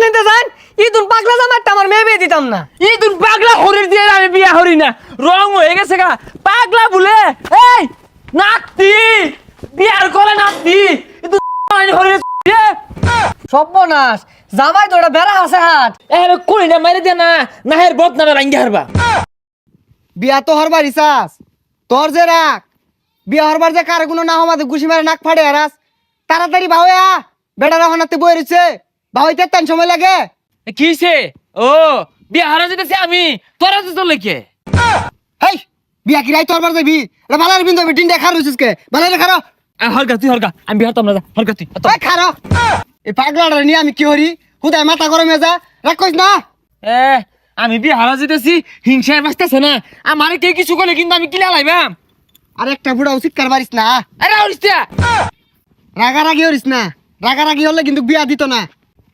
নিতে যান ইদুন পাগলা জামাইটা আমার মেয়ে বিয়ে দিতাম না। ইদুন পাগলা হরির দিয়ে আমি বিয়া হরি না, রং হয়ে গেছে গা পাগলা বলে। এই নাতি বিয়ার করে নাতি ইদুন হরির সর্বনাশ, জামাই তো ওটা বেড়া আছে হাত। এর কোনি না মারি দে না নাহের বদনামে রাঙ্গি হারবা। বিয়া তো হরবার ইসাস তোর যে রাখ বিয়া হরবার যে কার কোনো না হমাতে ঘুষি মারে নাক ফাড়ে হারাস। তাড়াতাড়ি ভাওয়া বেটারা হনাতে বই রয়েছে, ভাওয়াইতে তেন সময় লাগে। কিছে ও বিয়া হারা যেতেছে আমি তোরা তো চলে কে। হেই বিয়া কি রাই তোরবার যাবি? এটা বালার বিন্দু হবে ডিন্ডা খার রয়েছিস কে? বালারে খারো। হরগা তুই হরগা, আমি বিয়া হতাম না, হরগা তুই। এই খারো। এই পাগলাটা নিয়ে আমি কি হরি? হুদায় মাথা গরমে যা রাখ কইস না। এ আমি বিয়া হারা যেতেছি, হিংসায় বাঁচতেছে না আমারে কে কিছু করলে কিন্তু আমি কিলা লাইবাম। আর একটা বুড়া উচিত কার পারিস না। আরে হরিস্তা রাগারাগি হরিস না, রাগারাগি হলে কিন্তু বিয়া দিত না।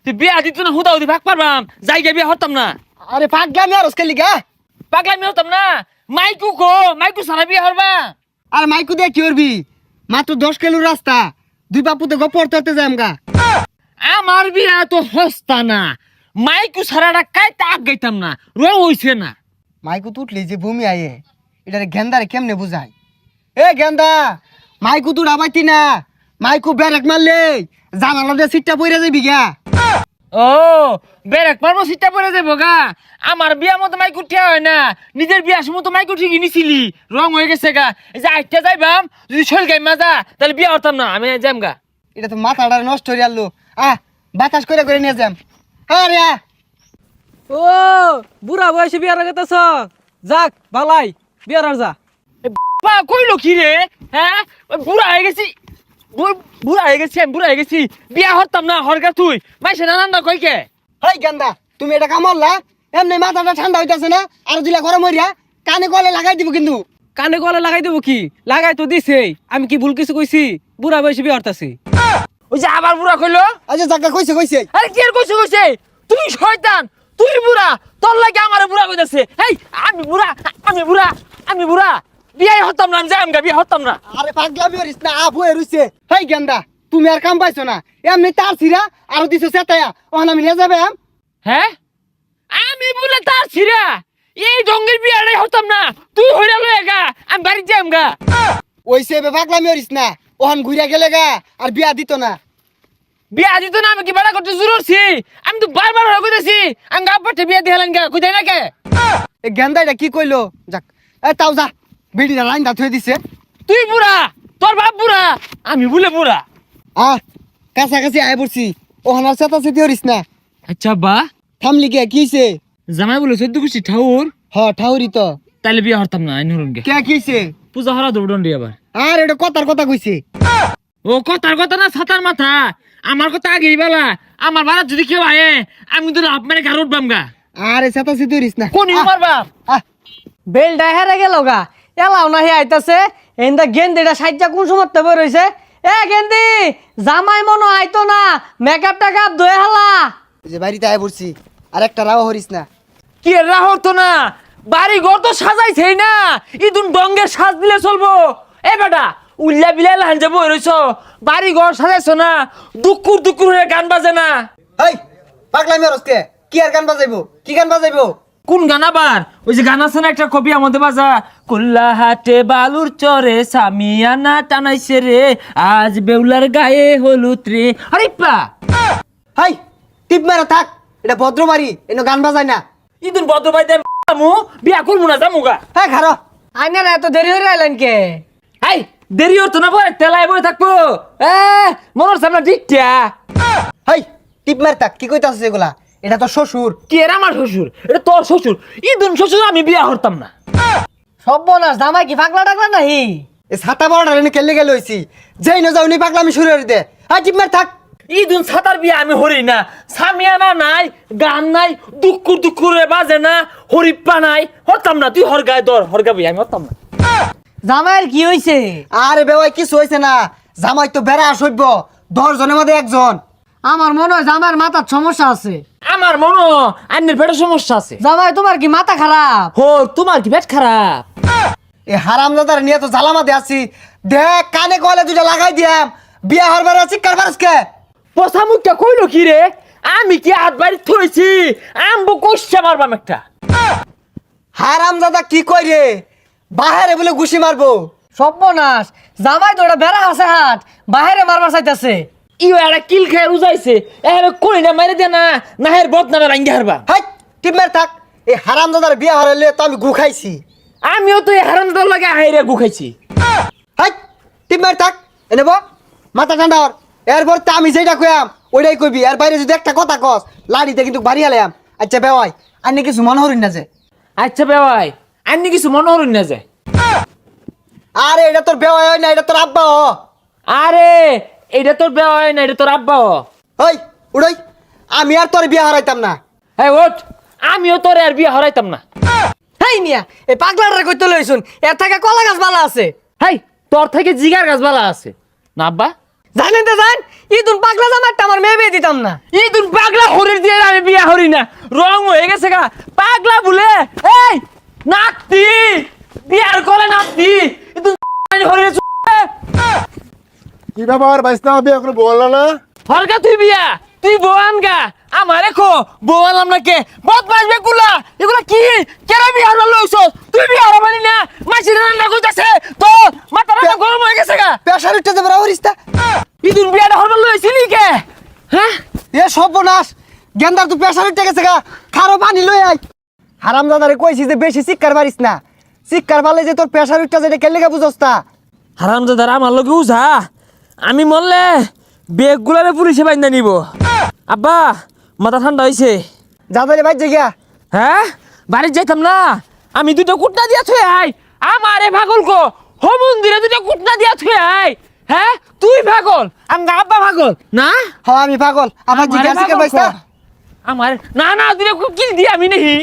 তুই বিয়া দিত না হুদা হুদি ভাগ পারবাম, জায়গা বিয়া হতাম না। আরে পাগলামি আর ওসকে লিগা পাগলা আমি হতাম না, মাইকু কো মাইকু সারা বিয়া হরবা। আর মাইকু দিয়ে কি করবি? মাত্র 10 কিলোর রাস্তা, দুই বাপুতে গপর তরতে যাই আমগা। আমার বিয়া তো হস্তা না, মাইকু সারাটা কাইতে আগ গাইতাম না, রং হইছে না। মাইকু তুটলি যে ভূমি আয়ে এটারে গেন্দারে কেমনে বুঝাই? এ গেন্দা মাইকু তুই আবাইতি না, মাইকু ব্যারেক মারলে জানালা দিয়ে সিটটা পইরা যাবি গা। ও বেরেক পারবো সিটটা পরে যাবো গা। আমার বিয়া মতো মাইকু ঠিয়া হয় না, নিজের বিয়ার সময় তো মাইকু ঠিকই নিছিলি, রং হয়ে গেছে গা। এই যে আইটা যাইবাম যদি শরীর গাই মাজা তাহলে বিয়া হতাম না, আমি যাম গা। এটা তো মাথাটা নষ্ট হয়ে আলো। বাতাস করে নিয়ে যাম। আরে ও বুড়া বয়সে বিয়ার আগেতেছ, যাক বালাই বিয়ার আর যা। বা কইলো কি রে? হ্যাঁ ওই বুড়া হয়ে গেছি, বুড়া হয়ে গেছি, আমি বুড়া হয়ে গেছি, বিয়া হতাম না হরগা তুই মাইসে নানান না কইকে। হেই গেন্দা তুমি এটা কামড়লা এমনি মাথাটা ঠান্ডা হইতাছে না? আর দিলা গরম হইরা কানে গলে লাগাই দিব কিন্তু। কানে গলে লাগাই দেবো কি? লাগাই তো দিছে, আমি কি ভুল কিছু কইছি? বুড়া বয়সে বিয়ে হরতাছি। ওই যে আবার বুড়া কইলো। আচ্ছা জায়গা কইছে আরে কি আর কইছে কইছে, তুই শয়তান, তুই বুড়া, তোর লাগে আমারে বুড়া কইতাছে। এই আমি বুড়া, আমি বুড়া, আমি বুড়া, বিয়াই হতাম না, আমি যাইম গা, বিয়া হতাম না। আরে পাগলামি হরিস না, আবু রইছে। হেই গেন্দা তুমি আর কাম পাইছো না, এমনি তার ছিড়া আর দিছো সেটায়া ওখান আমি নিয়ে যাবে। হ্যাঁ আমি বলে তার ছিড়া এই ডঙ্গের বিয়াটাই হতাম না, তুই হইরা লয়ে গা, আমি বাড়ি যাইম গা। ওইসে পাগলামি হরিস না, ওখান ঘুরিয়া গেলে গা আর বিয়া দিত না। বিয়া দিত না আমি কি বাড়া করতে জুরছি? আমি তো বারবার হয়ে কইতাছি আমি গা পাঠে বিয়া দিলাম গা, কইতাই না কে? এই গেন্দা এটা কি কইলো? যাক এ তাও যা বিড়িটা লাইন দা থুয়ে দিছে। তুই বুড়া, তোর বাপ বুড়া, আমি বলে বুড়া। কাছাকাছি আয় পড়ছি, ওখান আর চেতা চেতি হরিস না। আচ্ছা বা থামলি কে কিছে? জামাই বলে 14 কুচি ঠাউর, ঠাউরি তো তাইলে বিয়া হতাম না আইন হরুন গে। কে কিছে? পূজা হরা দৌড়ন্ডি আবার। আর এটা কথার কথা কইছে। ও কথার কথা না ছাতার মাথা, আমার কথা আগেই বলা। আমার বাড়া যদি কেউ আয়ে আমি তো লাভ মানে গাড় উঠবাম গা। আরে চেতা চেতি হরিস না। কোন আমার বাপ বেলটা হেরে গেল গা, এলাও না হে আইতাছে। এন্দা গেন্দিটা সাইজা কোন সময় বই রইছে? এ গেন্দি জামাই মনো আইতো না, মেকআপ টেকআপ ধুয়ে হালা। যে বাড়িতে আয় পড়ছি আর একটা রাও হরিস না। কি রাহর তো না, বাড়ি ঘর তো সাজাইছেই না, ইদুন ডঙ্গের সাজ দিলে চলবো? এ বেটা উল্লা বিলাই লাহান যাবো রইছ, বাড়ি ঘর সাজাইছো না, দুকুর দুকুর হয়ে গান বাজে না। হেই পাগলামি হরস কে? কি আর গান বাজাইবো? কি গান বাজাইবো? কোন গান আবার? ওই যে গান আছে না একটা কবি আমাদের বাজা, কুল্লা হাটে বালুর চরে সামিয়ানা টানাইছে রে, আজ বেউলার গায়ে হলুদ রে। আরে পা হাই টিপ মারা থাক, এটা ভদ্র বাড়ি, এনে গান বাজায় না। ইদুন বদ্র ভাই আমু বিয়া করবো না জামুগা। হ্যাঁ খারো। আইনার এত দেরি হয়ে আইলেন কে? হাই দেরি হতো না বয়, তেলায় বয়ে থাকবো। মনের সামনে ডিকটা। হাই টিপ মার থাক, কি কইতাছিস এগুলা? এটা তো শ্বশুর। কি এর আমার শ্বশুর, এটা তোর শ্বশুর। ইদুন শ্বশুর আমি বিয়া হতাম না। সর্বনাশ, জামাই কি পাগলা টাগলা নাহি? এ ছাতা বড়টা এনে কেলে গেলে হইছি, যেই না যাওনি পাগলামি শুরু করে দে। হাই টিপ মার থাক। ইদুন ছাতার বিয়া আমি হরি না, সামিয়ানা নাই, গান নাই, দুকুর দুকুরে বাজে না, হরিপ্পা নাই, হতাম না। তুই হরগায় দর, হরগা বিয়া আমি হতাম না। জামাইয়ের কি হইছে? আরে বেওয়াই কিছু হইছে না, জামাই তো বেড়া সইব 10 জনের মধ্যে একজন। আমার মনে হয় জামাইয়ের মাথার সমস্যা আছে। আমার মনো আন্নের পেটের সমস্যা আছে। জামাই তোমার কি মাথা খারাপ? হো তোমার কি পেট খারাপ? এ হারামজাদার নিয়ে তো জ্বালামাতে আছি, দেখ কানে কলে দুটা লাগাই দিয়াম। বিয়া হরবার আছি কারবার কে? পচা মুখটা কইলো কি রে? আমি কি হাত বাড়ি থইছি আমবো কইছে মারবাম একটা হারাম দাদা কি কই রে বাহারে বলে ঘুষি মারবো সর্বনাশ জামাই তো ওটা বেড়া আছে হাত বাহিরে মারবার চাইতেছে ইও একটা কিল খায় উজাইছে এর কই না মারি দে না না হের বদনামে রাঙ্গি হারবা হাই টিমের থাক এই হারাম দাদার বিয়া হারাইলে তো আমি গু খাইছি আমিও তো এই হারামদার লাগে হাইরে গুখাইছি হাই টিমের থাক এনে বো মাথা ঠান্ডা হর এরপর তো আমি যেটা কইয়াম ওইটাই কইবি এর বাইরে যদি একটা কথা কস লাড়িতে কিন্তু বাড়ি আলাম আচ্ছা বেওয়াই আন্নে কিছু মনে হরিন না যে আচ্ছা বেওয়াই আন্নি কিছু মনে হরুন না যায় আরে এটা তোর বেওয়াই হয় না এটা তোর আব্বা হ আরে এইটা তোর বেওয়াই না এটা তোর আব্বা ওই উড়াই আমি আর তোর বিয়া হারাইতাম না হ্যাঁ ওঠ আমিও তোর আর বিয়ে হরাইতাম না হেই মিয়া এই পাগলাটা কইতে লইছুন এর থেকে কলা গাছ বালা আছে হাই তোর থেকে জিগার গাছ বালা আছে না আব্বা জানেন তো জান ইদুন পাগলা জামাইটা আমার মেয়ে বিয়ে দিতাম না এই তুই পাগলা হরির দিয়ে আমি বিয়া হরি না রং হয়ে গেছে গা পাগলা বলে এই নাতি বিয়ার করে নাতি তুই হরির কি ব্যাপার বাইসনা বিয়ে করে বললো না হরকা তুই বিয়া তুই বোয়ান গা আমার রেখো বোয়ালাম না কে বদমাস বেগুলা এগুলা কি কেন বিয়ার লইছ তুই বিয়ার মানি না মাছি রান্না কইতাছে তো মাথা রান্না গরম হয়ে গেছে গা পেশার উঠতে যাবে হরিস্তা ইদুন বিয়াটা হরবার লইছিলি কে হ্যাঁ এ সর্বনাশ গেন্দার তুই পেশার উঠতে গেছে গা খারো পানি লই আই হারাম দাদারে কইছি যে বেশি শিক্ষার পারিস না শিক্ষার পালে যে তোর পেশার উঠতে যেটা কেলে গা বুঝস তা হারামজাদার আমার লগে উঝা আমি মরলে বেগগুলারে পুলিশে বাইন্দা নিব আব্বা মাথা ঠান্ডা হইছে যাদারে বাইর গিয়া হ্যাঁ বাড়ি যাইতাম না আমি দুটো কুটনা দিয়া থুয়ে আই আমারে পাগল কো হো মন্দিরে দুটো কুটনা দিয়া থুয়ে আই হ্যাঁ তুই পাগল আমগা আব্বা পাগল না হ আমি পাগল আমার আমারে জিজ্ঞাসা পাগল বাইসা কো। আমার না না দুটো কিল দি আমি নেহি